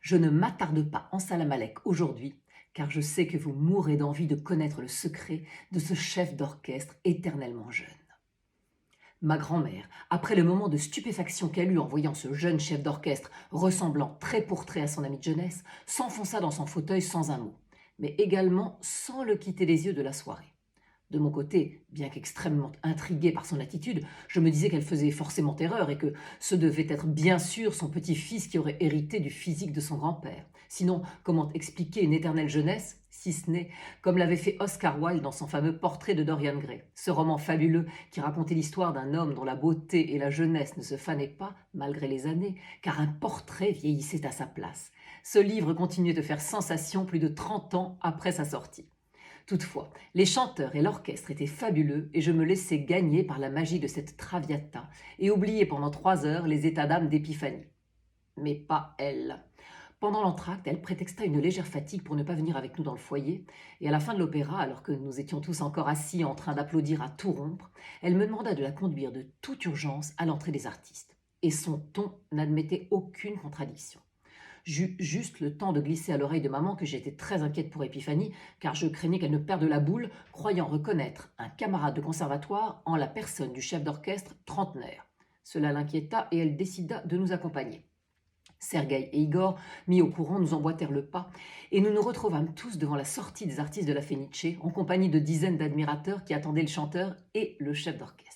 Je ne m'attarde pas en Salam Alek aujourd'hui, car je sais que vous mourrez d'envie de connaître le secret de ce chef d'orchestre éternellement jeune. Ma grand-mère, après le moment de stupéfaction qu'elle eut en voyant ce jeune chef d'orchestre ressemblant trait pour trait à son ami de jeunesse, s'enfonça dans son fauteuil sans un mot, mais également sans le quitter des yeux de la soirée. De mon côté, bien qu'extrêmement intriguée par son attitude, je me disais qu'elle faisait forcément erreur et que ce devait être bien sûr son petit-fils qui aurait hérité du physique de son grand-père. Sinon, comment expliquer une éternelle jeunesse, si ce n'est comme l'avait fait Oscar Wilde dans son fameux Portrait de Dorian Gray, ce roman fabuleux qui racontait l'histoire d'un homme dont la beauté et la jeunesse ne se fanaient pas, malgré les années, car un portrait vieillissait à sa place. Ce livre continuait de faire sensation plus de 30 ans après sa sortie. Toutefois, les chanteurs et l'orchestre étaient fabuleux et je me laissais gagner par la magie de cette Traviata et oubliais pendant 3 heures les états d'âme d'Épiphanie. Mais pas elle. Pendant l'entracte, elle prétexta une légère fatigue pour ne pas venir avec nous dans le foyer, et à la fin de l'opéra, alors que nous étions tous encore assis en train d'applaudir à tout rompre, elle me demanda de la conduire de toute urgence à l'entrée des artistes. Et son ton n'admettait aucune contradiction. J'eus juste le temps de glisser à l'oreille de maman que j'étais très inquiète pour Épiphanie, car je craignais qu'elle ne perde la boule, croyant reconnaître un camarade de conservatoire en la personne du chef d'orchestre trentenaire. Cela l'inquiéta et elle décida de nous accompagner. Sergueï et Igor, mis au courant, nous emboîtèrent le pas et nous nous retrouvâmes tous devant la sortie des artistes de la Fenice, en compagnie de dizaines d'admirateurs qui attendaient le chanteur et le chef d'orchestre.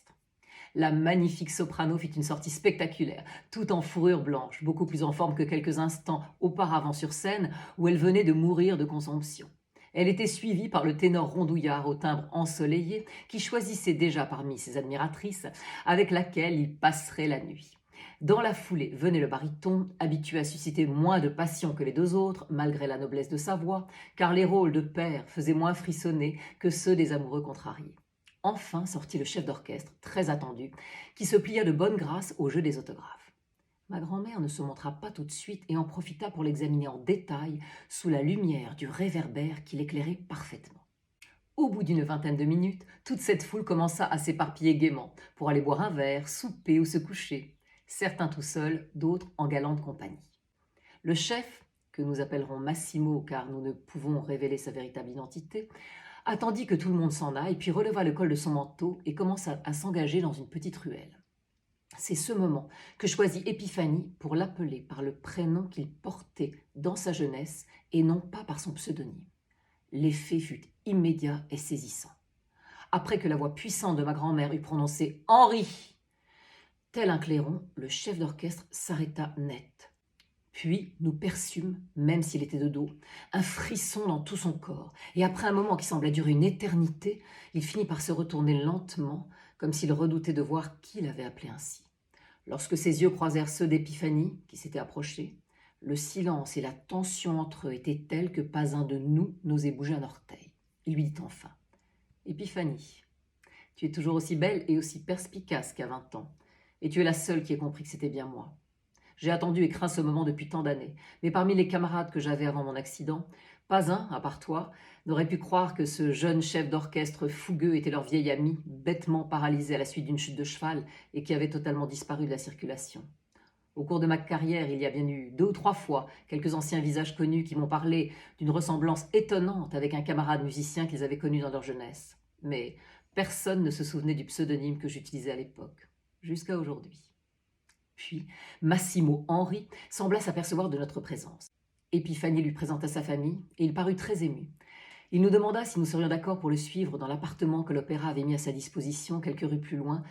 La magnifique soprano fit une sortie spectaculaire, tout en fourrure blanche, beaucoup plus en forme que quelques instants auparavant sur scène où elle venait de mourir de consomption. Elle était suivie par le ténor rondouillard au timbre ensoleillé qui choisissait déjà parmi ses admiratrices avec laquelle il passerait la nuit. Dans la foulée venait le baryton, habitué à susciter moins de passion que les deux autres, malgré la noblesse de sa voix, car les rôles de père faisaient moins frissonner que ceux des amoureux contrariés. Enfin sortit le chef d'orchestre, très attendu, qui se plia de bonne grâce au jeu des autographes. Ma grand-mère ne se montra pas tout de suite et en profita pour l'examiner en détail sous la lumière du réverbère qui l'éclairait parfaitement. Au bout d'une vingtaine de minutes, toute cette foule commença à s'éparpiller gaiement pour aller boire un verre, souper ou se coucher, certains tout seuls, d'autres en galante compagnie. Le chef, que nous appellerons Massimo car nous ne pouvons révéler sa véritable identité, attendit que tout le monde s'en aille, puis releva le col de son manteau et commença à s'engager dans une petite ruelle. C'est ce moment que choisit Épiphanie pour l'appeler par le prénom qu'il portait dans sa jeunesse et non pas par son pseudonyme. L'effet fut immédiat et saisissant. Après que la voix puissante de ma grand-mère eut prononcé « Henri !» tel un clairon, le chef d'orchestre s'arrêta net. Puis nous perçûmes, même s'il était de dos, un frisson dans tout son corps, et après un moment qui semblait durer une éternité, il finit par se retourner lentement, comme s'il redoutait de voir qui l'avait appelé ainsi. Lorsque ses yeux croisèrent ceux d'Épiphanie, qui s'était approchée, le silence et la tension entre eux étaient tels que pas un de nous n'osait bouger un orteil. Il lui dit enfin « Épiphanie, tu es toujours aussi belle et aussi perspicace qu'à 20 ans, et tu es la seule qui ait compris que c'était bien moi. J'ai attendu et craint ce moment depuis tant d'années, mais parmi les camarades que j'avais avant mon accident, pas un, à part toi, n'aurait pu croire que ce jeune chef d'orchestre fougueux était leur vieil ami, bêtement paralysé à la suite d'une chute de cheval et qui avait totalement disparu de la circulation. Au cours de ma carrière, il y a bien eu 2 ou 3 fois quelques anciens visages connus qui m'ont parlé d'une ressemblance étonnante avec un camarade musicien qu'ils avaient connu dans leur jeunesse. Mais personne ne se souvenait du pseudonyme que j'utilisais à l'époque, jusqu'à aujourd'hui. Puis, Massimo Henri sembla s'apercevoir de notre présence. Épiphanie lui présenta sa famille et il parut très ému. Il nous demanda si nous serions d'accord pour le suivre dans l'appartement que l'opéra avait mis à sa disposition quelques rues plus loin,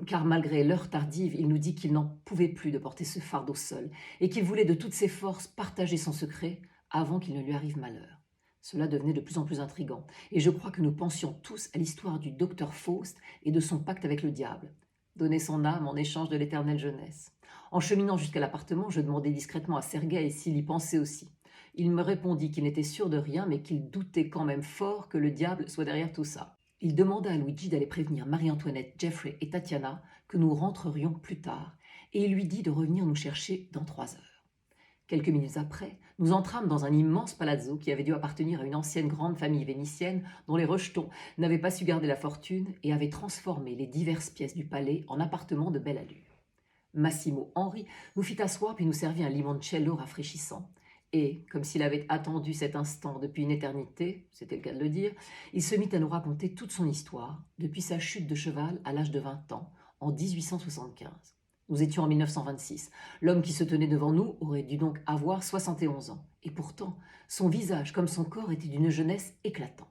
car malgré l'heure tardive, il nous dit qu'il n'en pouvait plus de porter ce fardeau seul et qu'il voulait de toutes ses forces partager son secret avant qu'il ne lui arrive malheur. Cela devenait de plus en plus intrigant, et je crois que nous pensions tous à l'histoire du docteur Faust et de son pacte avec le diable. Donner son âme en échange de l'éternelle jeunesse. En cheminant jusqu'à l'appartement, je demandai discrètement à Sergueï s'il y pensait aussi. Il me répondit qu'il n'était sûr de rien, mais qu'il doutait quand même fort que le diable soit derrière tout ça. Il demanda à Luigi d'aller prévenir Marie-Antoinette, Jeffrey et Tatiana que nous rentrerions plus tard, et il lui dit de revenir nous chercher dans 3 heures. Quelques minutes après, nous entrâmes dans un immense palazzo qui avait dû appartenir à une ancienne grande famille vénitienne dont les rejetons n'avaient pas su garder la fortune et avaient transformé les diverses pièces du palais en appartements de belle allure. Massimo Henri nous fit asseoir puis nous servit un limoncello rafraîchissant, Et, comme s'il avait attendu cet instant depuis une éternité, c'était le cas de le dire, il se mit à nous raconter toute son histoire, depuis sa chute de cheval à l'âge de 20 ans, en 1875. Nous étions en 1926. L'homme qui se tenait devant nous aurait dû donc avoir 71 ans. Et pourtant, son visage comme son corps était d'une jeunesse éclatante.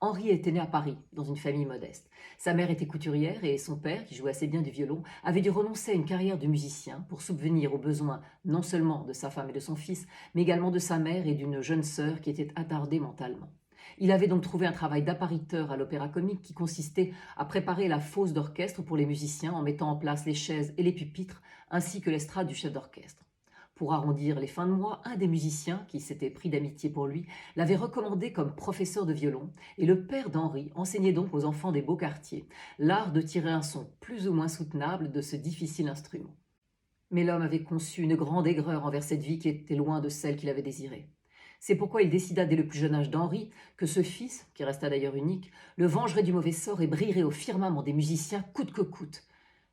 Henri était né à Paris, dans une famille modeste. Sa mère était couturière et son père, qui jouait assez bien du violon, avait dû renoncer à une carrière de musicien pour subvenir aux besoins non seulement de sa femme et de son fils, mais également de sa mère et d'une jeune sœur qui était attardée mentalement. Il avait donc trouvé un travail d'appariteur à l'Opéra Comique qui consistait à préparer la fosse d'orchestre pour les musiciens en mettant en place les chaises et les pupitres, ainsi que l'estrade du chef d'orchestre. Pour arrondir les fins de mois, un des musiciens, qui s'était pris d'amitié pour lui, l'avait recommandé comme professeur de violon, et le père d'Henri enseignait donc aux enfants des beaux quartiers l'art de tirer un son plus ou moins soutenable de ce difficile instrument. Mais l'homme avait conçu une grande aigreur envers cette vie qui était loin de celle qu'il avait désirée. C'est pourquoi il décida dès le plus jeune âge d'Henri que ce fils, qui resta d'ailleurs unique, le vengerait du mauvais sort et brillerait au firmament des musiciens coûte que coûte,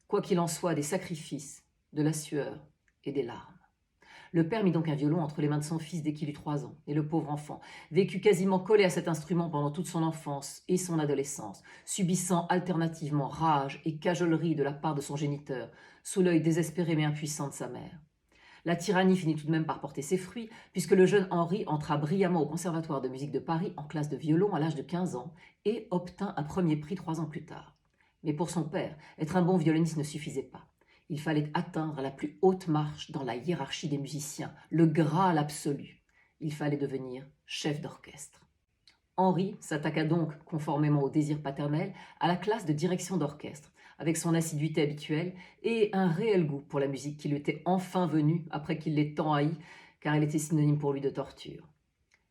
quoi qu'il en soit des sacrifices, de la sueur et des larmes. Le père mit donc un violon entre les mains de son fils dès qu'il eut 3 ans, et le pauvre enfant vécut quasiment collé à cet instrument pendant toute son enfance et son adolescence, subissant alternativement rage et cajolerie de la part de son géniteur, sous l'œil désespéré mais impuissant de sa mère. La tyrannie finit tout de même par porter ses fruits, puisque le jeune Henri entra brillamment au Conservatoire de musique de Paris en classe de violon à l'âge de 15 ans et obtint un premier prix 3 ans plus tard. Mais pour son père, être un bon violoniste ne suffisait pas. Il fallait atteindre la plus haute marche dans la hiérarchie des musiciens, le Graal absolu. Il fallait devenir chef d'orchestre. Henri s'attaqua donc, conformément au désir paternel, à la classe de direction d'orchestre, avec son assiduité habituelle et un réel goût pour la musique qui lui était enfin venu après qu'il l'ait tant haï, car elle était synonyme pour lui de torture.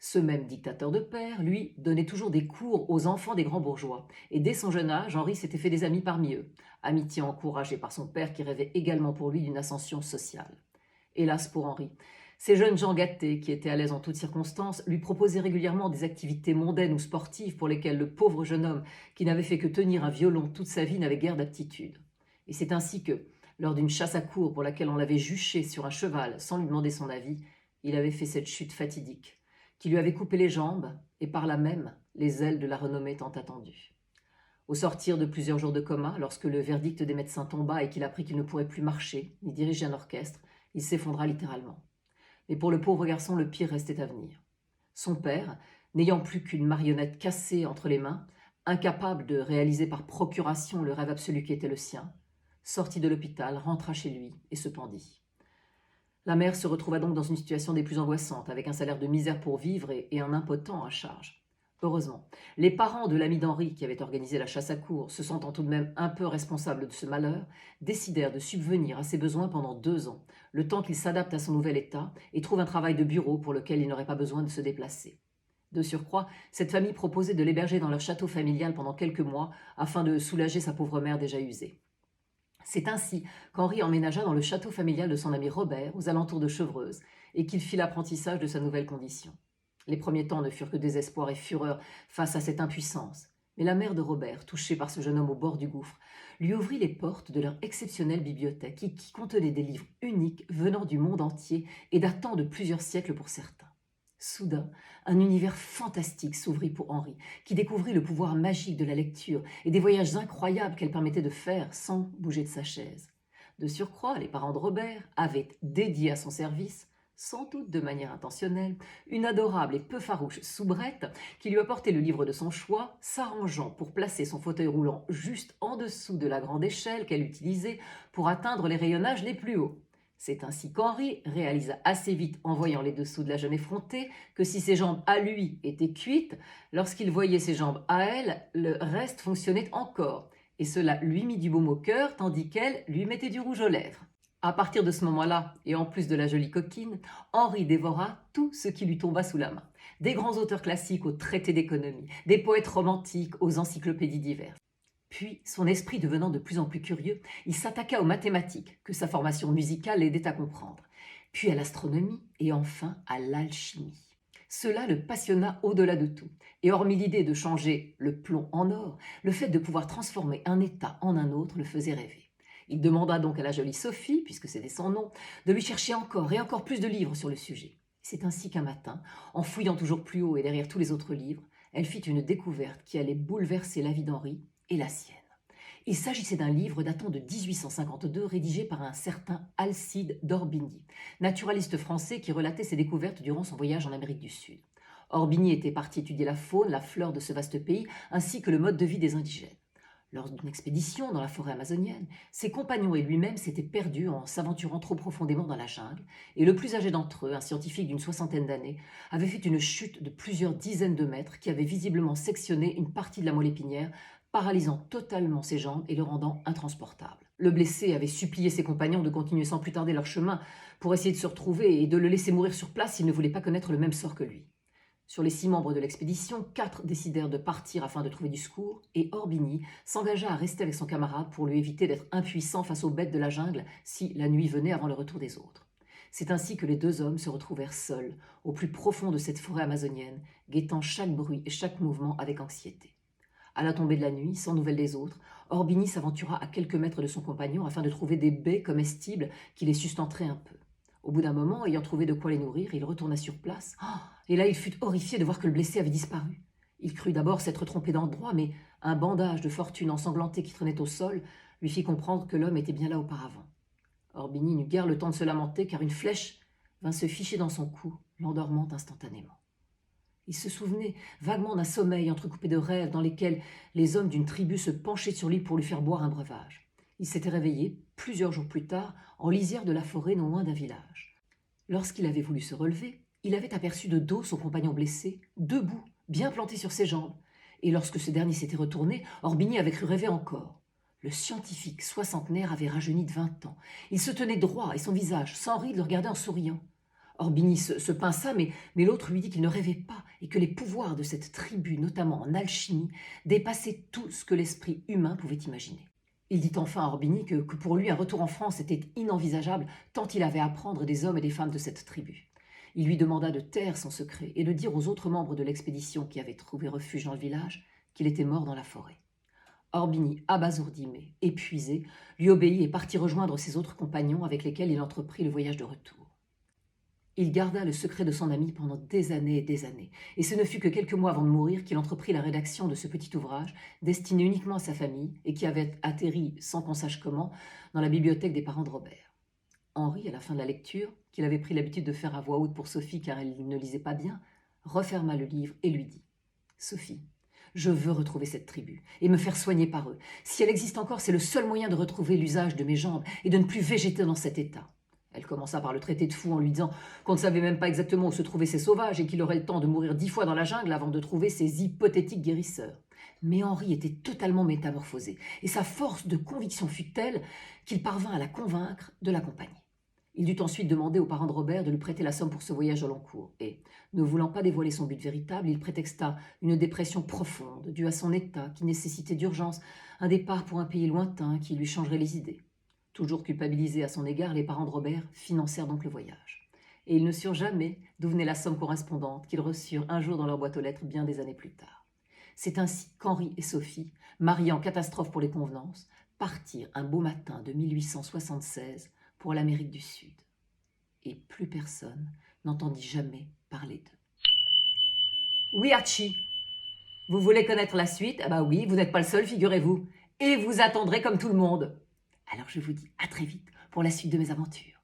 Ce même dictateur de père, lui, donnait toujours des cours aux enfants des grands bourgeois, et dès son jeune âge, Henri s'était fait des amis parmi eux, amitié encouragée par son père qui rêvait également pour lui d'une ascension sociale. Hélas pour Henri, ces jeunes gens gâtés, qui étaient à l'aise en toutes circonstances, lui proposaient régulièrement des activités mondaines ou sportives pour lesquelles le pauvre jeune homme, qui n'avait fait que tenir un violon toute sa vie, n'avait guère d'aptitude. Et c'est ainsi que, lors d'une chasse à courre pour laquelle on l'avait juché sur un cheval sans lui demander son avis, il avait fait cette chute fatidique, qui lui avait coupé les jambes et par là même les ailes de la renommée tant attendue. Au sortir de plusieurs jours de coma, lorsque le verdict des médecins tomba et qu'il apprit qu'il ne pourrait plus marcher ni diriger un orchestre, il s'effondra littéralement. Mais pour le pauvre garçon, le pire restait à venir. Son père, n'ayant plus qu'une marionnette cassée entre les mains, incapable de réaliser par procuration le rêve absolu qui était le sien, sortit de l'hôpital, rentra chez lui et se pendit. La mère se retrouva donc dans une situation des plus angoissantes, avec un salaire de misère pour vivre et un impotent à charge. Heureusement, les parents de l'ami d'Henri, qui avaient organisé la chasse à courre, se sentant tout de même un peu responsables de ce malheur, décidèrent de subvenir à ses besoins pendant 2 ans, le temps qu'il s'adapte à son nouvel état et trouve un travail de bureau pour lequel il n'aurait pas besoin de se déplacer. De surcroît, cette famille proposait de l'héberger dans leur château familial pendant quelques mois afin de soulager sa pauvre mère déjà usée. C'est ainsi qu'Henri emménagea dans le château familial de son ami Robert, aux alentours de Chevreuse, et qu'il fit l'apprentissage de sa nouvelle condition. Les premiers temps ne furent que désespoir et fureur face à cette impuissance. Mais la mère de Robert, touchée par ce jeune homme au bord du gouffre, lui ouvrit les portes de leur exceptionnelle bibliothèque qui contenait des livres uniques venant du monde entier et datant de plusieurs siècles pour certains. Soudain, un univers fantastique s'ouvrit pour Henri, qui découvrit le pouvoir magique de la lecture et des voyages incroyables qu'elle permettait de faire sans bouger de sa chaise. De surcroît, les parents de Robert avaient dédié à son service, sans doute de manière intentionnelle, une adorable et peu farouche soubrette qui lui apportait le livre de son choix, s'arrangeant pour placer son fauteuil roulant juste en dessous de la grande échelle qu'elle utilisait pour atteindre les rayonnages les plus hauts. C'est ainsi qu'Henri réalisa assez vite, en voyant les dessous de la jeune effrontée, que si ses jambes à lui étaient cuites, lorsqu'il voyait ses jambes à elle, le reste fonctionnait encore, et cela lui mit du baume au cœur, tandis qu'elle lui mettait du rouge aux lèvres. À partir de ce moment-là, et en plus de la jolie coquine, Henri dévora tout ce qui lui tomba sous la main. Des grands auteurs classiques aux traités d'économie, des poètes romantiques aux encyclopédies diverses. Puis, son esprit devenant de plus en plus curieux, il s'attaqua aux mathématiques, que sa formation musicale l'aidait à comprendre, puis à l'astronomie et enfin à l'alchimie. Cela le passionna au-delà de tout, et hormis l'idée de changer le plomb en or, le fait de pouvoir transformer un état en un autre le faisait rêver. Il demanda donc à la jolie Sophie, puisque c'était son nom, de lui chercher encore et encore plus de livres sur le sujet. C'est ainsi qu'un matin, en fouillant toujours plus haut et derrière tous les autres livres, elle fit une découverte qui allait bouleverser la vie d'Henri et la sienne. Il s'agissait d'un livre datant de 1852, rédigé par un certain Alcide d'Orbigny, naturaliste français qui relatait ses découvertes durant son voyage en Amérique du Sud. Orbigny était parti étudier la faune, la flore de ce vaste pays, ainsi que le mode de vie des indigènes. Lors d'une expédition dans la forêt amazonienne, ses compagnons et lui-même s'étaient perdus en s'aventurant trop profondément dans la jungle, et le plus âgé d'entre eux, un scientifique d'une 60aine d'années, avait fait une chute de plusieurs dizaines de mètres qui avait visiblement sectionné une partie de la moelle épinière, paralysant totalement ses jambes et le rendant intransportable. Le blessé avait supplié ses compagnons de continuer sans plus tarder leur chemin pour essayer de se retrouver et de le laisser mourir sur place s'il ne voulait pas connaître le même sort que lui. Sur les 6 membres de l'expédition, 4 décidèrent de partir afin de trouver du secours, et Orbigny s'engagea à rester avec son camarade pour lui éviter d'être impuissant face aux bêtes de la jungle si la nuit venait avant le retour des autres. C'est ainsi que les 2 hommes se retrouvèrent seuls, au plus profond de cette forêt amazonienne, guettant chaque bruit et chaque mouvement avec anxiété. À la tombée de la nuit, sans nouvelles des autres, Orbigny s'aventura à quelques mètres de son compagnon afin de trouver des baies comestibles qui les sustenteraient un peu. Au bout d'un moment, ayant trouvé de quoi les nourrir, il retourna sur place. Et là, il fut horrifié de voir que le blessé avait disparu. Il crut d'abord s'être trompé d'endroit, mais un bandage de fortune ensanglanté qui traînait au sol lui fit comprendre que l'homme était bien là auparavant. Orbigny n'eut guère le temps de se lamenter, car une flèche vint se ficher dans son cou, l'endormant instantanément. Il se souvenait vaguement d'un sommeil entrecoupé de rêves dans lesquels les hommes d'une tribu se penchaient sur lui pour lui faire boire un breuvage. Il s'était réveillé, plusieurs jours plus tard, en lisière de la forêt non loin d'un village. Lorsqu'il avait voulu se relever, il avait aperçu de dos son compagnon blessé, debout, bien planté sur ses jambes. Et lorsque ce dernier s'était retourné, Orbigny avait cru rêver encore. Le scientifique soixantenaire avait rajeuni de 20 ans. Il se tenait droit et son visage, sans ride, le regardait en souriant. Orbigny se pinça, mais l'autre lui dit qu'il ne rêvait pas et que les pouvoirs de cette tribu, notamment en alchimie, dépassaient tout ce que l'esprit humain pouvait imaginer. Il dit enfin à Orbigny que pour lui un retour en France était inenvisageable tant il avait à apprendre des hommes et des femmes de cette tribu. Il lui demanda de taire son secret et de dire aux autres membres de l'expédition qui avaient trouvé refuge dans le village qu'il était mort dans la forêt. Orbigny, abasourdi mais épuisé, lui obéit et partit rejoindre ses autres compagnons avec lesquels il entreprit le voyage de retour. Il garda le secret de son ami pendant des années, et ce ne fut que quelques mois avant de mourir qu'il entreprit la rédaction de ce petit ouvrage, destiné uniquement à sa famille, et qui avait atterri, sans qu'on sache comment, dans la bibliothèque des parents de Robert. Henri, à la fin de la lecture, qu'il avait pris l'habitude de faire à voix haute pour Sophie car elle ne lisait pas bien, referma le livre et lui dit « Sophie, je veux retrouver cette tribu et me faire soigner par eux. Si elle existe encore, c'est le seul moyen de retrouver l'usage de mes jambes et de ne plus végéter dans cet état. » Elle commença par le traiter de fou en lui disant qu'on ne savait même pas exactement où se trouvaient ces sauvages et qu'il aurait le temps de mourir 10 fois dans la jungle avant de trouver ces hypothétiques guérisseurs. Mais Henri était totalement métamorphosé et sa force de conviction fut telle qu'il parvint à la convaincre de l'accompagner. Il dut ensuite demander aux parents de Robert de lui prêter la somme pour ce voyage au long cours et, ne voulant pas dévoiler son but véritable, il prétexta une dépression profonde due à son état qui nécessitait d'urgence un départ pour un pays lointain qui lui changerait les idées. Toujours culpabilisés à son égard, les parents de Robert financèrent donc le voyage. Et ils ne surent jamais d'où venait la somme correspondante qu'ils reçurent un jour dans leur boîte aux lettres bien des années plus tard. C'est ainsi qu'Henri et Sophie, mariés en catastrophe pour les convenances, partirent un beau matin de 1876 pour l'Amérique du Sud. Et plus personne n'entendit jamais parler d'eux. Oui, Archie, vous voulez connaître la suite? Ah bah oui, vous n'êtes pas le seul, figurez-vous. Et vous attendrez comme tout le monde. Alors je vous dis à très vite pour la suite de mes aventures.